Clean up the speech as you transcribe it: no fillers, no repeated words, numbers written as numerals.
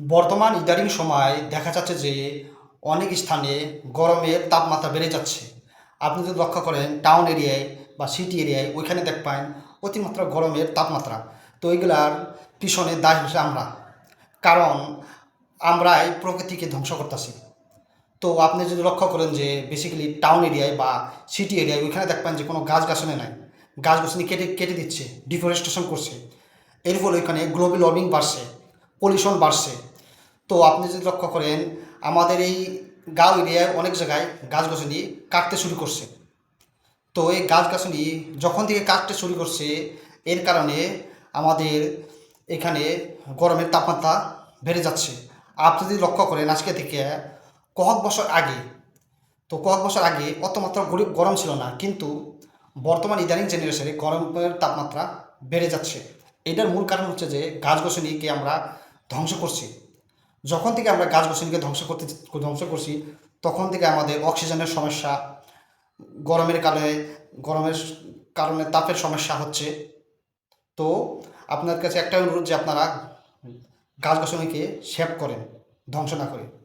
বর্তমান ইদানিং সময় দেখা যাচ্ছে যে অনেক স্থানে গরমের তাপমাত্রা বেড়ে যাচ্ছে। আপনি যদি লক্ষ্য করেন টাউন এরিয়ায় বা সিটি এরিয়ায় ওইখানে দেখবেন অতিমাত্রা গরমের তাপমাত্রা। তো এইগুলার পিছনে দায়ী হচ্ছে আমরা, কারণ আমরাই প্রকৃতিকে ধ্বংস করতেছি। তো আপনি যদি লক্ষ্য করেন যে বেসিক্যালি টাউন এরিয়ায় বা সিটি এরিয়ায় ওইখানে দেখবেন যে কোনো গাছগাছালি নাই, গাছগাছালি কেটে কেটে দিচ্ছে, ডিফরেস্টেশন করছে। এর ফলে ওইখানে গ্লোবাল ওয়ার্মিং বাড়ছে, পলিউশন বাড়ছে। তো আপনি যদি লক্ষ্য করেন আমাদের এই গাঁও এরিয়ায় অনেক জায়গায় গাছ-গাছালি কাটতে শুরু করছে। তো এই গাছ-গাছালি যখন থেকে কাটতে শুরু করছে, এর কারণে আমাদের এখানে গরমের তাপমাত্রা বেড়ে যাচ্ছে। আপনি যদি লক্ষ্য করেন আজকে থেকে কয়েক বছর আগে, তো কয়েক বছর আগে অত মাত্রা গরম ছিল না, কিন্তু বর্তমান ইদানিং জেনারেশনে গরমের তাপমাত্রা বেড়ে যাচ্ছে। এটার মূল কারণ হচ্ছে যে গাছ-গাছালিকে আমরা ধ্বংস করছি। যখন থেকে আমরা গাছ-গাছালিকে ধ্বংস করছি, তখন থেকে আমাদের অক্সিজেনের সমস্যা, গরমের কালে গরমের কারণে তাপের সমস্যা হচ্ছে। তো আপনার কাছে একটাই অনুরোধ যে আপনারা গাছ-গাছালিকে সেভ করেন, ধ্বংস না করে।